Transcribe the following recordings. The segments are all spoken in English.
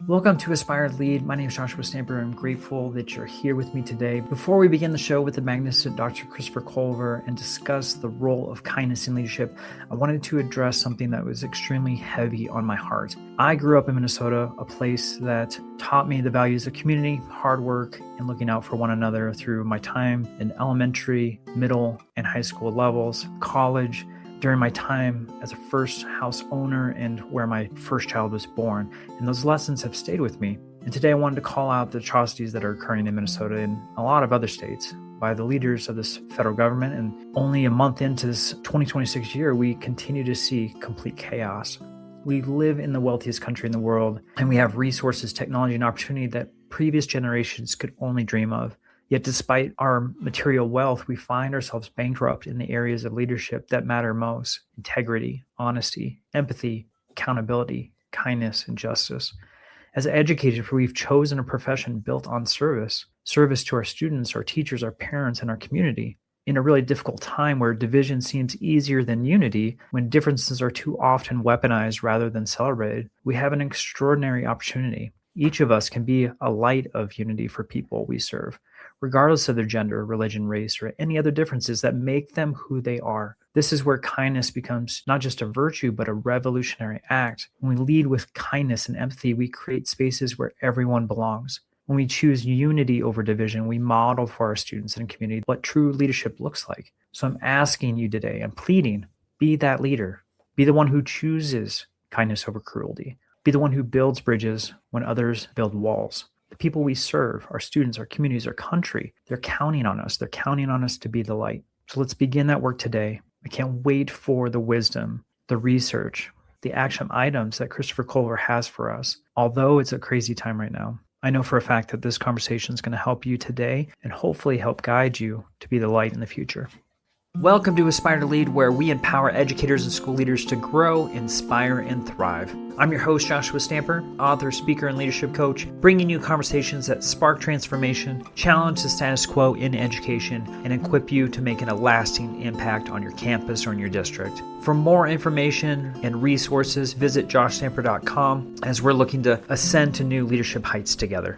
Welcome to Aspire to Lead. My name is Joshua Stamper. I'm grateful that you're here with me today. Before we begin the show with the magnificent Dr. Christopher Culver and discuss the role of kindness in leadership, I wanted to address something that was extremely heavy on my heart. I grew up in Minnesota, a place that taught me the values of community, hard work, and looking out for one another through my time in elementary, middle, and high school levels, college, during my time as a first house owner and where my first child was born. And those lessons have stayed with me. And today I wanted to call out the atrocities that are occurring in Minnesota and a lot of other states by the leaders of this federal government. And only a month into this 2026 year, we continue to see complete chaos. We live in the wealthiest country in the world, and we have resources, technology, and opportunity that previous generations could only dream of. Yet despite our material wealth, we find ourselves bankrupt in the areas of leadership that matter most: integrity, honesty, empathy, accountability, kindness, and justice. As educators, we've chosen a profession built on service to our students, our teachers, our parents, and our community. In a really difficult time where division seems easier than unity, when differences are too often weaponized rather than celebrated, we have an extraordinary opportunity. Each of us can be a light of unity for people we serve, regardless of their gender, religion, race, or any other differences that make them who they are. This is where kindness becomes not just a virtue, but a revolutionary act. When we lead with kindness and empathy, we create spaces where everyone belongs. When we choose unity over division, we model for our students and community what true leadership looks like. So I'm asking you today, I'm pleading, be that leader. Be the one who chooses kindness over cruelty. Be the one who builds bridges when others build walls. The people we serve, our students, our communities, our country, they're counting on us. They're counting on us to be the light. So let's begin that work today. I can't wait for the wisdom, the research, the action items that Christopher Culver has for us. Although it's a crazy time right now, I know for a fact that this conversation is going to help you today and hopefully help guide you to be the light in the future. Welcome to Aspire to Lead, where we empower educators and school leaders to grow, inspire, and thrive. I'm your host, Joshua Stamper, author, speaker, and leadership coach, bringing you conversations that spark transformation, challenge the status quo in education, and equip you to make a lasting impact on your campus or in your district. For more information and resources, visit joshstamper.com as we're looking to ascend to new leadership heights together.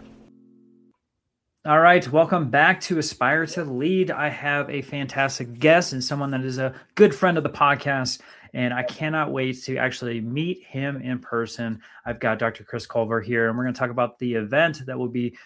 All right, welcome back to Aspire to Lead. I have a fantastic guest and someone that is a good friend of the podcast, and I cannot wait to actually meet him in person. I've got Dr. Chris Culver here, and we're going to talk about the event that will be,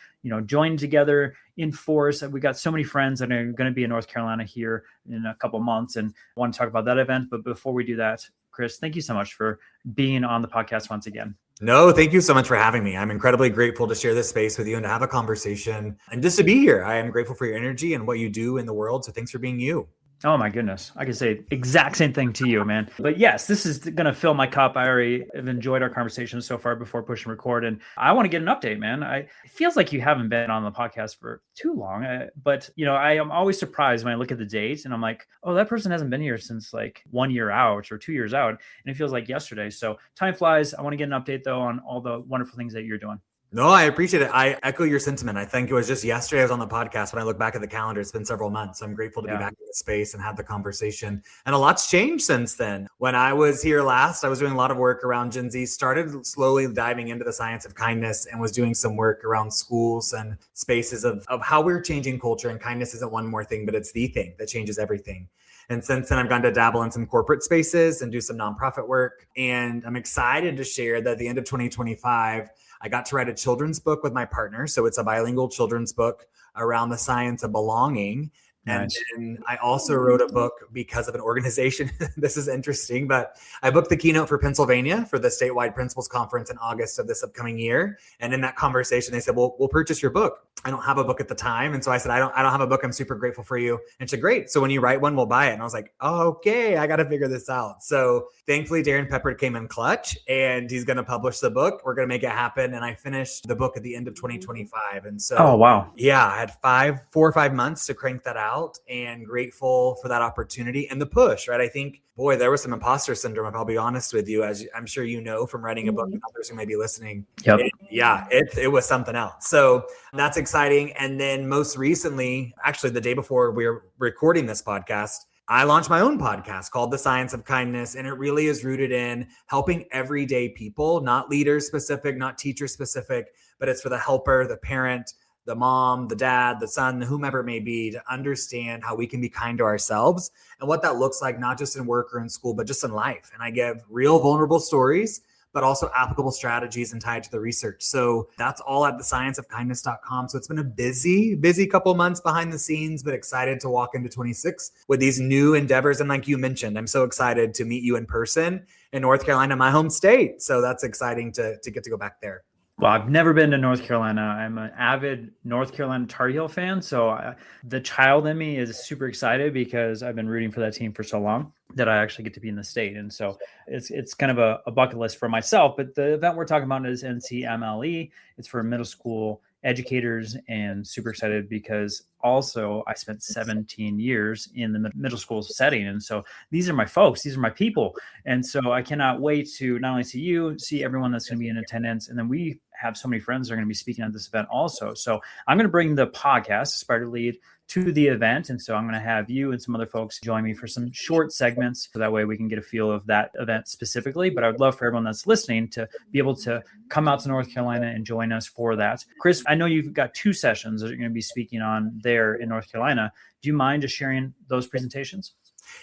joined together in force. We got so many friends that are going to be in North Carolina here in a couple months, and I want to talk about that event. But before we do that, Chris, thank you so much for being on the podcast once again. No, thank you so much for having me. I'm incredibly grateful to share this space with you and to have a conversation and just to be here. I am grateful for your energy and what you do in the world. So thanks for being you. Oh my goodness. I can say exact same thing to you, man. But yes, this is going to fill my cup. I already have enjoyed our conversation so far before pushing record. And I want to get an update, man. It feels like you haven't been on the podcast for too long. But I am always surprised when I look at the dates and I'm like, oh, that person hasn't been here since like 1 year out or 2 years out. And it feels like yesterday. So time flies. I want to get an update, though, on all the wonderful things that you're doing. No, I appreciate it. I echo your sentiment. I think it was just yesterday I was on the podcast. When I look back at the calendar, it's been several months. So I'm grateful to be back in the space and have the conversation. And a lot's changed since then. When I was here last, I was doing a lot of work around Gen Z, started slowly diving into the science of kindness and was doing some work around schools and spaces of how we're changing culture. And kindness isn't one more thing, but it's the thing that changes everything. And since then, I've gone to dabble in some corporate spaces and do some nonprofit work. And I'm excited to share that at the end of 2025, I got to write a children's book with my partner. So it's a bilingual children's book around the science of belonging. Nice. And then I also wrote a book because of an organization. This is interesting, but I booked the keynote for Pennsylvania for the statewide principals conference in August of this upcoming year. And in that conversation, they said, well, we'll purchase your book. I don't have a book at the time. And so I said, I don't have a book. I'm super grateful for you. And she said, great. So when you write one, we'll buy it. And I was like, oh, okay, I got to figure this out. So thankfully, Darren Pepper came in clutch and he's going to publish the book. We're going to make it happen. And I finished the book at the end of 2025. And so, oh, wow. Yeah, I had 4 or 5 months to crank that out. And grateful for that opportunity and the push, right? I think, boy, there was some imposter syndrome, I'll be honest with you, as I'm sure you know from writing a book and others who may be listening. Yep. It was something else. So that's exciting. And then most recently, actually the day before we were recording this podcast, I launched my own podcast called The Science of Kindness, and it really is rooted in helping everyday people, not leaders specific, not teacher specific, but it's for the helper, the parent, the mom, the dad, the son, whomever it may be, to understand how we can be kind to ourselves and what that looks like, not just in work or in school, but just in life. And I give real vulnerable stories, but also applicable strategies and tied to the research. So that's all at thescienceofkindness.com. So it's been a busy couple months behind the scenes, but excited to walk into 26 with these new endeavors. And like you mentioned, I'm so excited to meet you in person in North Carolina, my home state. So that's exciting to get to go back there. Well, I've never been to North Carolina. I'm an avid North Carolina Tar Heel fan. So the child in me is super excited because I've been rooting for that team for so long that I actually get to be in the state. And so it's kind of a bucket list for myself. But the event we're talking about is NCMLE. It's for middle school educators, and super excited because also I spent 17 years in the middle school setting. And so these are my folks, these are my people. And so I cannot wait to not only see you, see everyone that's going to be in attendance. And then we have so many friends that are going to be speaking at this event also. So I'm going to bring the podcast, Aspire to Lead, to the event. And so I'm going to have you and some other folks join me for some short segments. So that way we can get a feel of that event specifically. But I would love for everyone that's listening to be able to come out to North Carolina and join us for that. Chris, I know you've got 2 sessions that you're going to be speaking on there in North Carolina. Do you mind just sharing those presentations?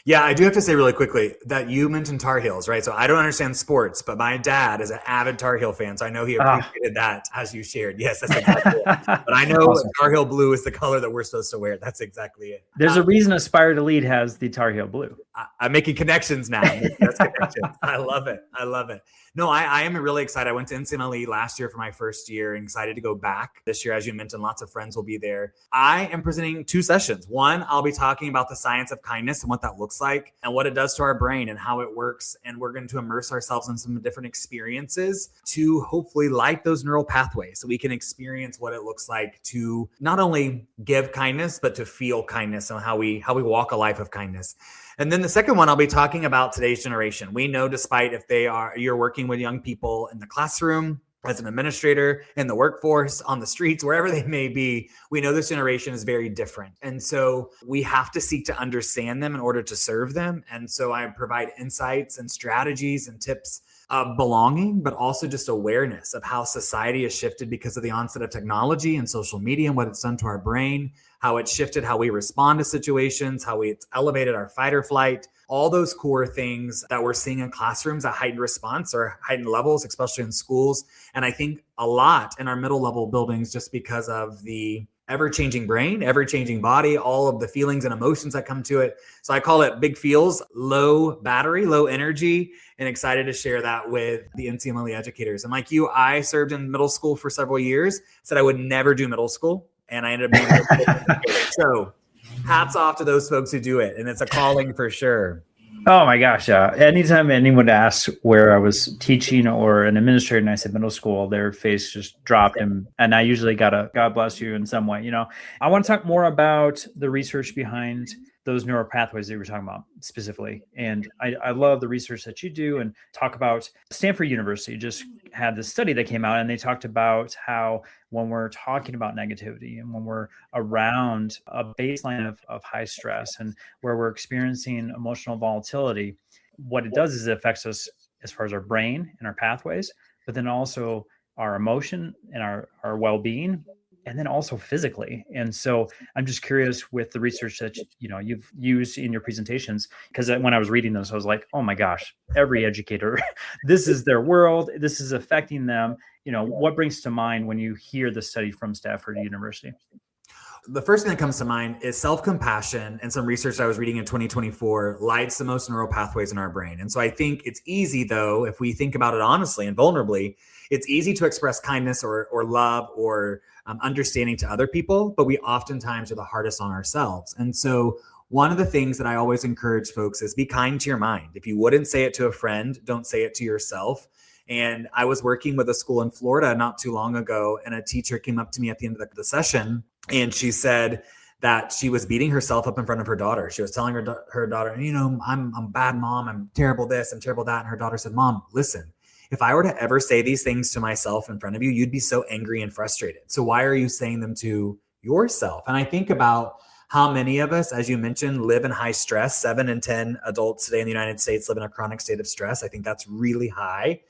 Yeah, I do have to say really quickly that you mentioned Tar Heels, right? So I don't understand sports, but my dad is an avid Tar Heel fan. So I know he appreciated that as you shared. Yes, that's exactly it. But I know awesome. Tar Heel blue is the color that we're supposed to wear. That's exactly it. There's a reason Aspire to Lead has the Tar Heel blue. I'm making connections now. That's connections. I love it. I love it. No, I am really excited. I went to NCMLE last year for my first year and excited to go back this year. As you mentioned, lots of friends will be there. I am presenting 2 sessions. One, I'll be talking about the science of kindness and what that looks like and what it does to our brain and how it works. And we're going to immerse ourselves in some different experiences to hopefully light those neural pathways so we can experience what it looks like to not only give kindness, but to feel kindness and how we walk a life of kindness. And then the second one, I'll be talking about today's generation. We know, despite if you're working with young people in the classroom, as an administrator, in the workforce, on the streets, wherever they may be, we know this generation is very different. And so we have to seek to understand them in order to serve them. And so I provide insights and strategies and tips of belonging, but also just awareness of how society has shifted because of the onset of technology and social media and what it's done to our brain, how it's shifted how we respond to situations, how it's elevated our fight or flight, all those core things that we're seeing in classrooms at heightened response or heightened levels, especially in schools. And I think a lot in our middle level buildings just because of the ever-changing brain, ever-changing body, all of the feelings and emotions that come to it. So I call it big feels, low battery, low energy, and excited to share that with the NCMLE educators. And like you, I served in middle school for several years, said I would never do middle school, and I ended up being middle school. So hats off to those folks who do it, and it's a calling for sure. Oh my gosh. Anytime anyone asks where I was teaching or an administrator and I said middle school, their face just dropped. And I usually got a God bless you in some way. You know, I want to talk more about the research behind those neural pathways that you were talking about specifically. And I love the research that you do and talk about. Stanford University just had this study that came out and they talked about how when we're talking about negativity and when we're around a baseline of high stress and where we're experiencing emotional volatility, what it does is it affects us as far as our brain and our pathways, but then also our emotion and our well-being, and then also physically. And so I'm just curious with the research that you've used in your presentations, because when I was reading those, I was like, oh my gosh, every educator, this is their world. This is affecting them. You know, what brings to mind when you hear the study from Stanford University? The first thing that comes to mind is self-compassion, and some research I was reading in 2024 lights the most neural pathways in our brain. And so I think it's easy, though, if we think about it honestly and vulnerably, it's easy to express kindness or love or understanding to other people, but we oftentimes are the hardest on ourselves. And so one of the things that I always encourage folks is be kind to your mind. If you wouldn't say it to a friend, don't say it to yourself. And I was working with a school in Florida not too long ago, and a teacher came up to me at the end of the session, and she said that she was beating herself up in front of her daughter. She was telling her daughter, I'm a bad mom, I'm terrible this, I'm terrible that. And her daughter said, Mom, listen, if I were to ever say these things to myself in front of you, you'd be so angry and frustrated. So why are you saying them to yourself? And I think about How many of us, as you mentioned, live in high stress? 7 in 10 adults today in the United States live in a chronic state of stress. I think that's really high.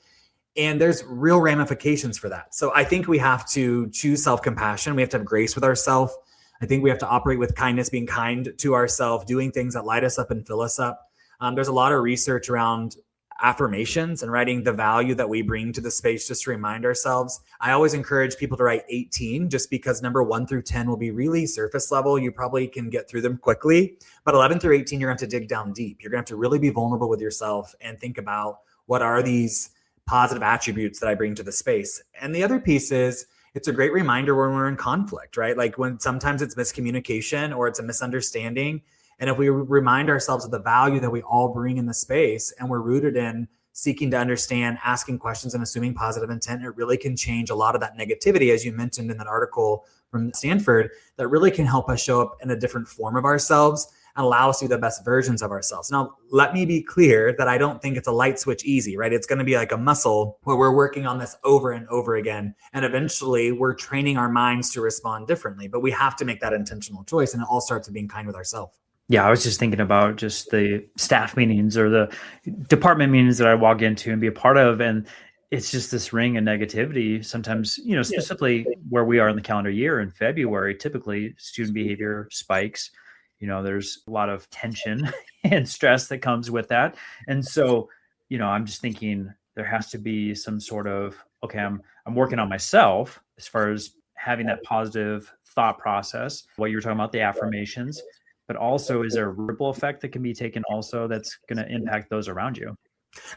And there's real ramifications for that. So I think we have to choose self-compassion. We have to have grace with ourselves. I think we have to operate with kindness, being kind to ourselves, doing things that light us up and fill us up. There's a lot of research around affirmations and writing the value that we bring to the space just to remind ourselves. I always encourage people to write 18 just because number 1 through 10 will be really surface level. You probably can get through them quickly, but 11 through 18, you're going to have to dig down deep. You're going to have to really be vulnerable with yourself and think about what are these positive attributes that I bring to the space. And the other piece is it's a great reminder when we're in conflict, right? Like when sometimes it's miscommunication or it's a misunderstanding. And if we remind ourselves of the value that we all bring in the space and we're rooted in seeking to understand, asking questions and assuming positive intent, it really can change a lot of that negativity, as you mentioned in that article from Stanford, that really can help us show up in a different form of ourselves and allow us to be the best versions of ourselves. Now, let me be clear that I don't think it's a light switch easy, right? It's going to be like a muscle where we're working on this over and over again. And eventually we're training our minds to respond differently, but we have to make that intentional choice. And it all starts with being kind with ourselves. Yeah, I was just thinking about just the staff meetings or the department meetings that I walk into and be a part of. And it's just this ring of negativity. Sometimes, specifically where we are in the calendar year in February, typically student behavior spikes. There's a lot of tension and stress that comes with that. And so, I'm just thinking there has to be some sort of, okay, I'm working on myself as far as having that positive thought process, what you were talking about, the affirmations. But also, is there a ripple effect that can be taken also that's going to impact those around you?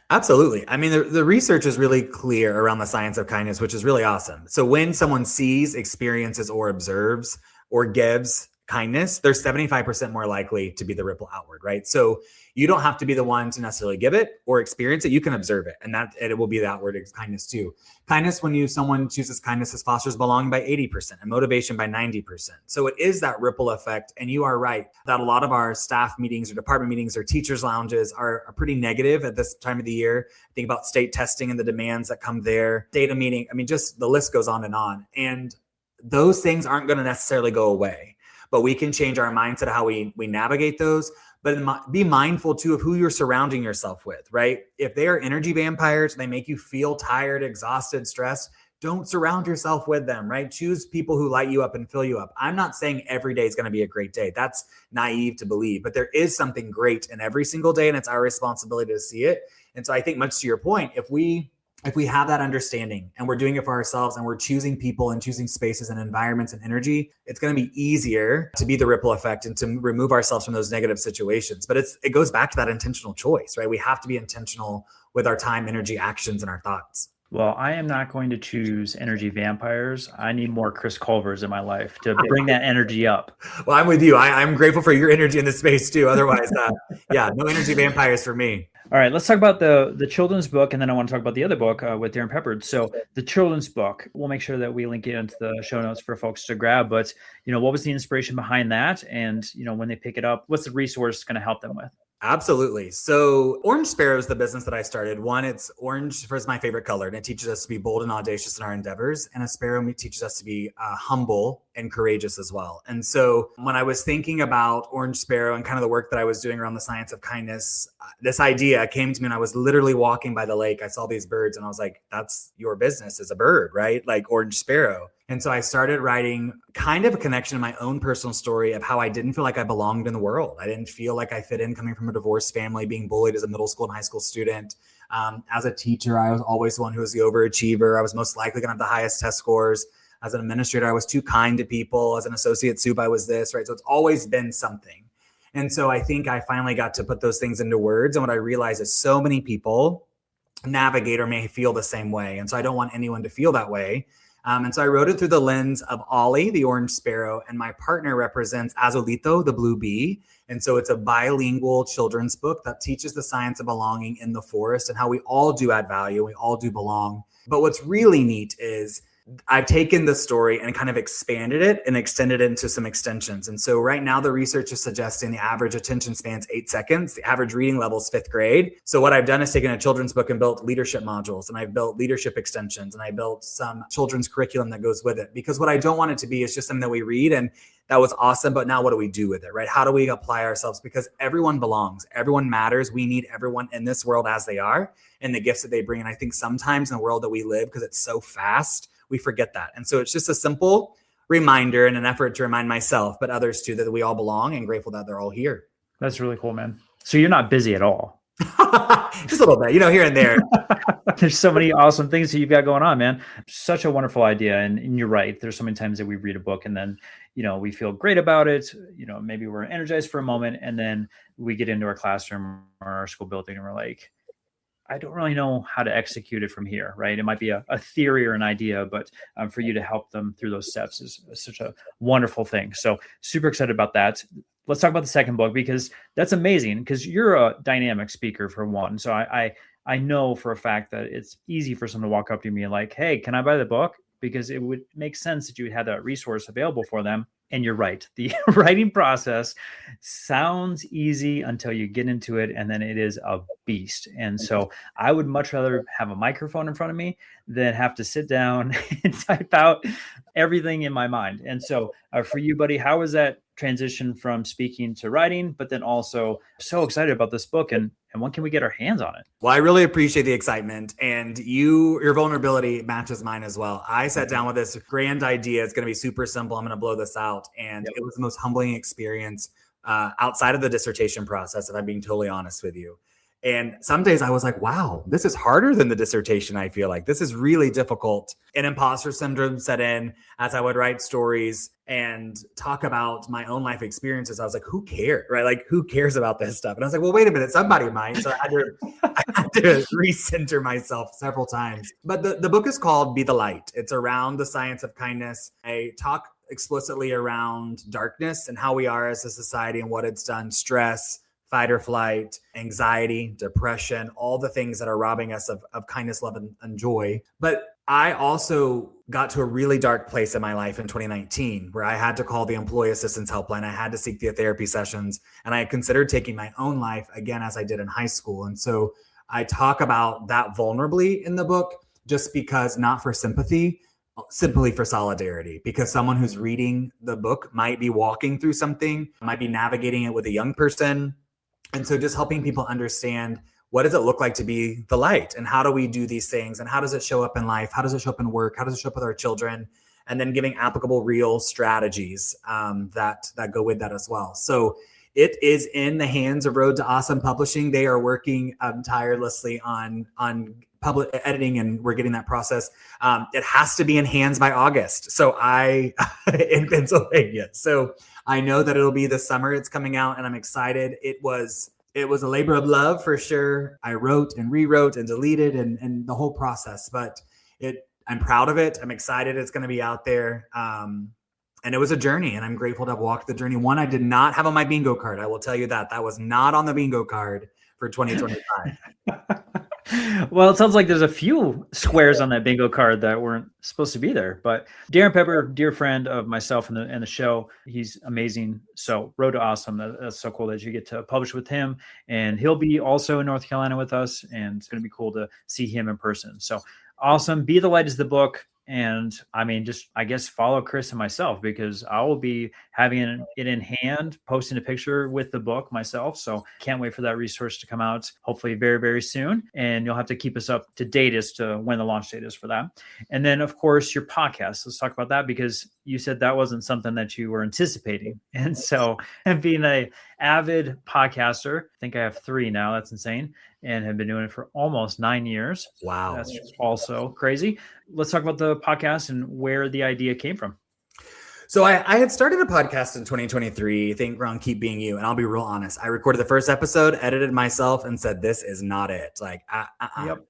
Absolutely. I mean, the research is really clear around the science of kindness, which is really awesome. So when someone sees, experiences, or observes or gives kindness, they're 75% more likely to be the ripple outward, right? So you don't have to be the one to necessarily give it or experience it. You can observe it, and it will be the outward kindness too. Kindness, when someone chooses kindness, it fosters belonging by 80% and motivation by 90%. So it is that ripple effect. And you are right that a lot of our staff meetings or department meetings or teachers' lounges are pretty negative at this time of the year. Think about state testing and the demands that come there, data meeting. I mean, just the list goes on. And those things aren't going to necessarily go away, but we can change our mindset of how we navigate those. But be mindful too of who you're surrounding yourself with, right? If they are energy vampires, they make you feel tired, exhausted, stressed, don't surround yourself with them, right? Choose people who light you up and fill you up. I'm not saying every day is going to be a great day. That's naive to believe, but there is something great in every single day, and it's our responsibility to see it. And so I think, much to your point, if we have that understanding and we're doing it for ourselves and we're choosing people and choosing spaces and environments and energy, it's going to be easier to be the ripple effect and to remove ourselves from those negative situations. But it goes back to that intentional choice, right? We have to be intentional with our time, energy, actions, and our thoughts. Well, I am not going to choose energy vampires. I need more Chris Culvers in my life to bring that energy up. Well, I'm with you. I'm grateful for your energy in this space too. Otherwise, no energy vampires for me. All right, let's talk about the children's book, and then I want to talk about the other book with Darren Peppard. So the children's book, we'll make sure that we link it into the show notes for folks to grab. But, what was the inspiration behind that? And, when they pick it up, what's the resource going to help them with? Absolutely. So Orange Sparrow is the business that I started. One, it's orange is my favorite color, and it teaches us to be bold and audacious in our endeavors. And a sparrow teaches us to be humble and courageous as well. And so when I was thinking about Orange Sparrow and kind of the work that I was doing around the science of kindness, this idea came to me, and I was literally walking by the lake. I saw these birds and I was like, that's your business as a bird, right? Like Orange Sparrow. And so I started writing kind of a connection in my own personal story of how I didn't feel like I belonged in the world. I didn't feel like I fit in coming from a divorced family, being bullied as a middle school and high school student. As a teacher, I was always the one who was the overachiever. I was most likely going to have the highest test scores. As an administrator, I was too kind to people. As an associate soup, I was this, right? So it's always been something. And so I think I finally got to put those things into words. And what I realized is so many people navigate or may feel the same way. And so I don't want anyone to feel that way. And so I wrote it through the lens of Ollie, the orange sparrow, and my partner represents Azulito, the blue bee. And so it's a bilingual children's book that teaches the science of belonging in the forest and how we all do add value, we all do belong. But what's really neat is I've taken the story and kind of expanded it and extended it into some extensions. And so right now the research is suggesting the average attention span's 8 seconds. The average reading level is 5th grade. So what I've done is taken a children's book and built leadership modules, and I've built leadership extensions, and I built some children's curriculum that goes with it. Because what I don't want it to be is just something that we read and that was awesome, but now what do we do with it, right? How do we apply ourselves? Because everyone belongs, everyone matters. We need everyone in this world as they are and the gifts that they bring. And I think sometimes in the world that we live, because it's so fast, we forget that. And so it's just a simple reminder and an effort to remind myself, but others too, that we all belong, and grateful that they're all here. That's really cool, man. So you're not busy at all. Just a little bit, here and there. There's so many awesome things that you've got going on, man. Such a wonderful idea. And you're right. There's so many times that we read a book and then, we feel great about it. Maybe we're energized for a moment, and then we get into our classroom or our school building and we're like, I don't really know how to execute it from here, right? It might be a theory or an idea, but for you to help them through those steps is such a wonderful thing. So super excited about that. Let's talk about the second book, because that's amazing, because you're a dynamic speaker for one. So I know for a fact that it's easy for someone to walk up to me and like, hey, can I buy the book? Because it would make sense that you would have that resource available for them. And you're right. The writing process sounds easy until you get into it, and then it is a beast. And so I would much rather have a microphone in front of me than have to sit down and type out everything in my mind. And so for you, buddy, how was that transition from speaking to writing, but then also so excited about this book, and when can we get our hands on it? Well, I really appreciate the excitement, and your vulnerability matches mine as well. I sat down with this grand idea. It's going to be super simple. I'm going to blow this out. And It was the most humbling experience outside of the dissertation process, if I'm being totally honest with you. And some days I was like, wow, this is harder than the dissertation. I feel like this is really difficult. And imposter syndrome set in as I would write stories and talk about my own life experiences. I was like, who cares, right? Like, who cares about this stuff? And I was like, well, wait a minute, somebody might. So I had to recenter myself several times. But the book is called Be the Light. It's around the science of kindness. I talk explicitly around darkness and how we are as a society and what it's done, stress, fight or flight, anxiety, depression, all the things that are robbing us of kindness, love, and joy. But I also got to a really dark place in my life in 2019 where I had to call the employee assistance helpline. I had to seek the therapy sessions, and I had considered taking my own life again, as I did in high school. And so I talk about that vulnerably in the book, just because, not for sympathy, simply for solidarity, because someone who's reading the book might be walking through something, might be navigating it with a young person. And so just helping people understand, what does it look like to be the light, and how do we do these things, and how does it show up in life? How does it show up in work? How does it show up with our children? And then giving applicable real strategies that go with that as well. So it is in the hands of Road to Awesome Publishing. They are working tirelessly on public editing, and we're getting that process. It has to be in hands by August. So in Pennsylvania. So I know that it'll be this summer. It's coming out, and I'm excited. It was a labor of love for sure. I wrote and rewrote and deleted and the whole process, but I'm proud of it. I'm excited. It's going to be out there. And it was a journey, and I'm grateful to have walked the journey. One I did not have on my bingo card. I will tell you that was not on the bingo card for 2025. Well, it sounds like there's a few squares on that bingo card that weren't supposed to be there. But Darren Pepper, dear friend of myself and the show, he's amazing. So Road to Awesome, that's so cool that you get to publish with him. And he'll be also in North Carolina with us, and it's going to be cool to see him in person. So awesome. Be the Light is the book. And I mean, just, I guess, follow Chris and myself, because I will be having it in hand, posting a picture with the book myself. So can't wait for that resource to come out, hopefully very, very soon. And you'll have to keep us up to date as to when the launch date is for that. And then, of course, your podcast. Let's talk about that, because you said that wasn't something that you were anticipating. And so, and being an avid podcaster, I think I have 3 now. That's insane. And have been doing it for almost 9 years. Wow. That's also crazy. Let's talk about the podcast and where the idea came from. So I had started a podcast in 2023, think around Keep Being You. And I'll be real honest. I recorded the first episode, edited myself, and said, this is not it. Like, Yep.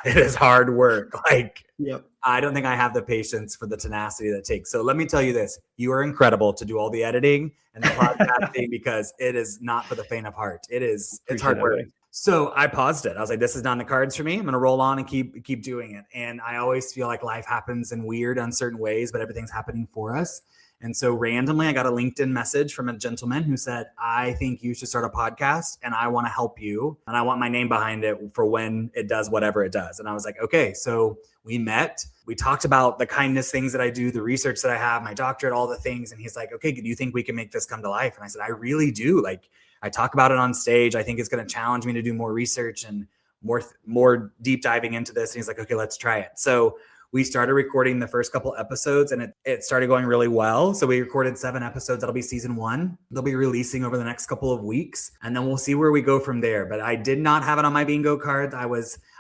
It is hard work. Like, yep. I don't think I have the patience for the tenacity that it takes. So let me tell you this. You are incredible to do all the editing and the podcasting, because it is not for the faint of heart. It's hard work. So I paused it. I was like, this is not in the cards for me. I'm going to roll on and keep doing it. And I always feel like life happens in weird, uncertain ways, but everything's happening for us. And so randomly, I got a LinkedIn message from a gentleman who said, I think you should start a podcast and I want to help you. And I want my name behind it for when it does whatever it does. And I was like, okay. So we met, we talked about the kindness things that I do, the research that I have, my doctorate, all the things. And he's like, okay, do you think we can make this come to life? And I said, I really do. Like, I talk about it on stage. I think it's going to challenge me to do more research and more deep diving into this. And he's like, okay, let's try it. So we started recording the first couple episodes and it started going really well. So we recorded 7 episodes. That'll be season 1. They'll be releasing over the next couple of weeks. And then we'll see where we go from there. But I did not have it on my bingo cards.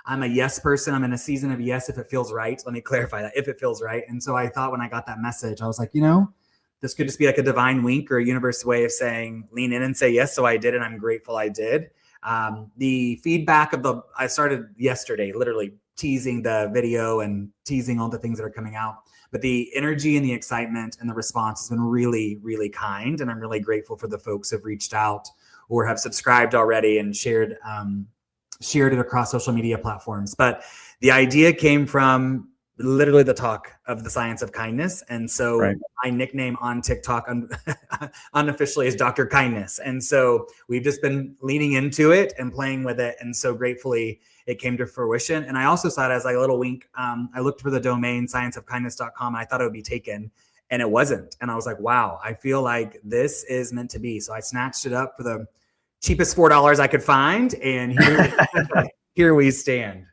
I'm a yes person. I'm in a season of yes if it feels right. Let me clarify that, if it feels right. And so I thought when I got that message, I was like, this could just be like a divine wink or a universe way of saying, lean in and say yes. So I did, and I'm grateful I did. The feedback I started yesterday, literally teasing the video and teasing all the things that are coming out. But the energy and the excitement and the response has been really, really kind. And I'm really grateful for the folks who have reached out or have subscribed already and shared it across social media platforms. But the idea came from literally the talk of the science of kindness. And so my nickname on TikTok unofficially is Dr. Kindness. And so we've just been leaning into it and playing with it. And so gratefully it came to fruition. And I also saw it as like a little wink. I looked for the domain scienceofkindness.com and I thought it would be taken and it wasn't. And I was like, wow, I feel like this is meant to be. So I snatched it up for the cheapest $4 I could find. And here we stand.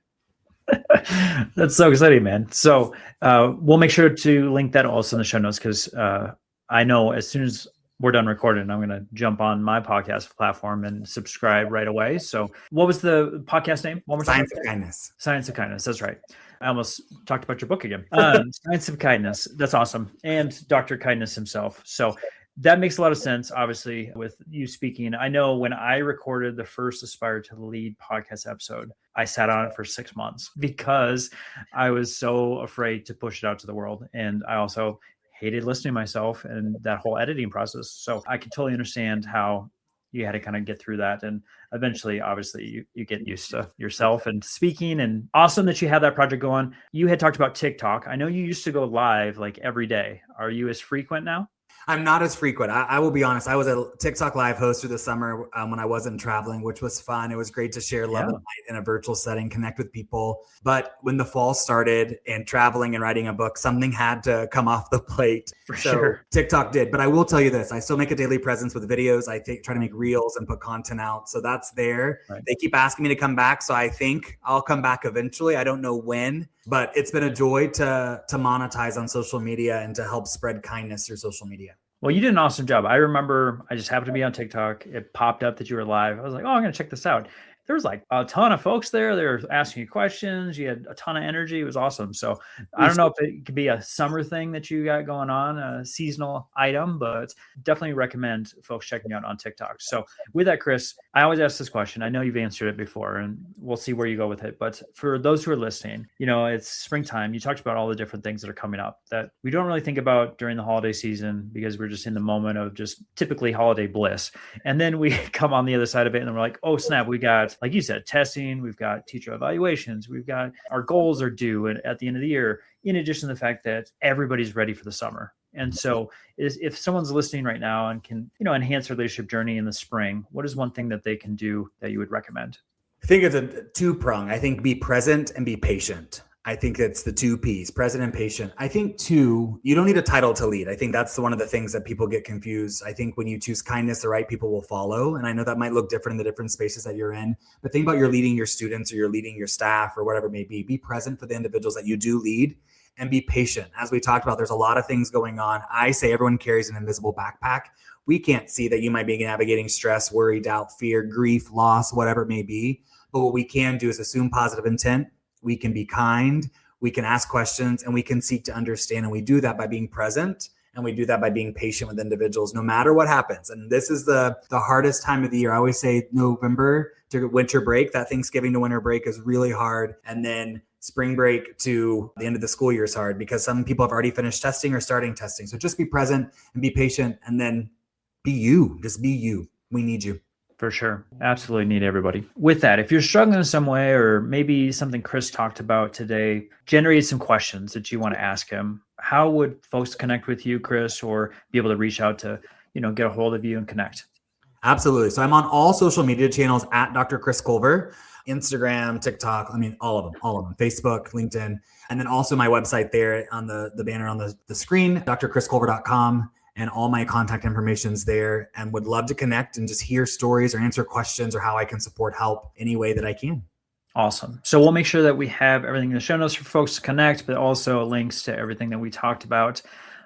That's so exciting, man. So we'll make sure to link that also in the show notes because I know as soon as we're done recording, I'm going to jump on my podcast platform and subscribe right away. So what was the podcast name? One more time. Science of Kindness. Science of Kindness. That's right. I almost talked about your book again. Science of Kindness. That's awesome. And Dr. Kindness himself. So that makes a lot of sense, obviously, with you speaking. I know when I recorded the first Aspire to Lead podcast episode, I sat on it for 6 months because I was so afraid to push it out to the world. And I also hated listening to myself and that whole editing process. So I can totally understand how you had to kind of get through that. And eventually, obviously, you get used to yourself and speaking. And awesome that you have that project going. You had talked about TikTok. I know you used to go live like every day. Are you as frequent now? I'm not as frequent. I will be honest. I was a TikTok live host through the summer when I wasn't traveling, which was fun. It was great to share love and light in a virtual setting, connect with people. But when the fall started and traveling and writing a book, something had to come off the plate. For sure. TikTok did. But I will tell you this. I still make a daily presence with videos. I try to make reels and put content out. So that's there. Right. They keep asking me to come back. So I think I'll come back eventually. I don't know when. But it's been a joy to monetize on social media and to help spread kindness through social media. Well, you did an awesome job. I remember I just happened to be on TikTok. It popped up that you were live. I was like, oh, I'm going to check this out. There was like a ton of folks there. They were asking you questions. You had a ton of energy. It was awesome. So I don't know if it could be a summer thing that you got going on, a seasonal item, but definitely recommend folks checking you out on TikTok. So with that, Chris, I always ask this question. I know you've answered it before and we'll see where you go with it. But for those who are listening, it's springtime. You talked about all the different things that are coming up that we don't really think about during the holiday season because we're just in the moment of just typically holiday bliss. And then we come on the other side of it and we're like, oh, snap, we got, like you said, testing, we've got teacher evaluations, we've got our goals are due at the end of the year, in addition to the fact that everybody's ready for the summer. And so if someone's listening right now and can, enhance their leadership journey in the spring, what is one thing that they can do that you would recommend? I think it's a two-prong. I think be present and be patient. I think it's the 2 Ps, present and patient. I think 2, you don't need a title to lead. I think that's one of the things that people get confused. I think when you choose kindness, the right people will follow. And I know that might look different in the different spaces that you're in, but think about you're leading your students or you're leading your staff or whatever it may be. Be present for the individuals that you do lead and be patient. As we talked about, there's a lot of things going on. I say everyone carries an invisible backpack. We can't see that you might be navigating stress, worry, doubt, fear, grief, loss, whatever it may be. But what we can do is assume positive intent. We can be kind, we can ask questions, and we can seek to understand. And we do that by being present, and we do that by being patient with individuals, no matter what happens. And this is the hardest time of the year. I always say November to winter break, that Thanksgiving to winter break is really hard. And then spring break to the end of the school year is hard because some people have already finished testing or starting testing. So just be present and be patient, and then be you. Just be you. We need you. For sure. Absolutely need everybody. With that, if you're struggling in some way, or maybe something Chris talked about today, generate some questions that you want to ask him. How would folks connect with you, Chris, or be able to reach out to, get a hold of you and connect? Absolutely. So I'm on all social media channels at Dr. Chris Culver, Instagram, TikTok. I mean, all of them, Facebook, LinkedIn, and then also my website there on the banner on the screen, drchrisculver.com. And all my contact information's there, and would love to connect and just hear stories or answer questions or how I can help any way that I can. Awesome. So we'll make sure that we have everything in the show notes for folks to connect, but also links to everything that we talked about.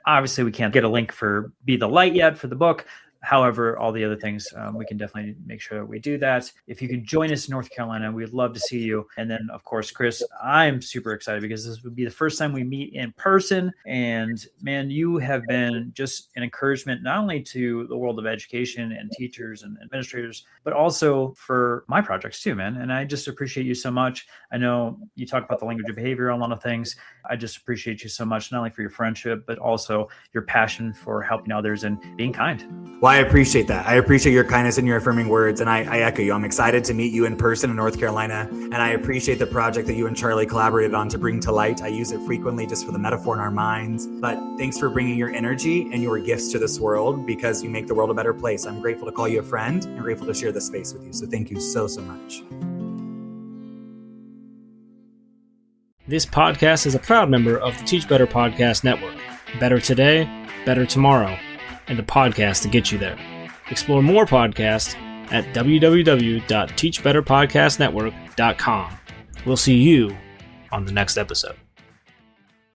Obviously, we can't get a link for Be the Light yet for the book. However, all the other things, we can definitely make sure that we do that. If you can join us in North Carolina, we'd love to see you. And then, of course, Chris, I'm super excited because this would be the first time we meet in person. And man, you have been just an encouragement, not only to the world of education and teachers and administrators, but also for my projects too, man. And I just appreciate you so much. I know you talk about the language of behavior, a lot of things. I just appreciate you so much, not only for your friendship, but also your passion for helping others and being kind. Well, I appreciate that. I appreciate your kindness and your affirming words. And I echo you. I'm excited to meet you in person in North Carolina. And I appreciate the project that you and Charlie collaborated on to bring to light. I use it frequently just for the metaphor in our minds. But thanks for bringing your energy and your gifts to this world, because you make the world a better place. I'm grateful to call you a friend and grateful to share this space with you. So thank you so much. This podcast is a proud member of the Teach Better Podcast Network. Better today, better tomorrow, and the podcast to get you there. Explore more podcasts at www.teachbetterpodcastnetwork.com. We'll see you on the next episode.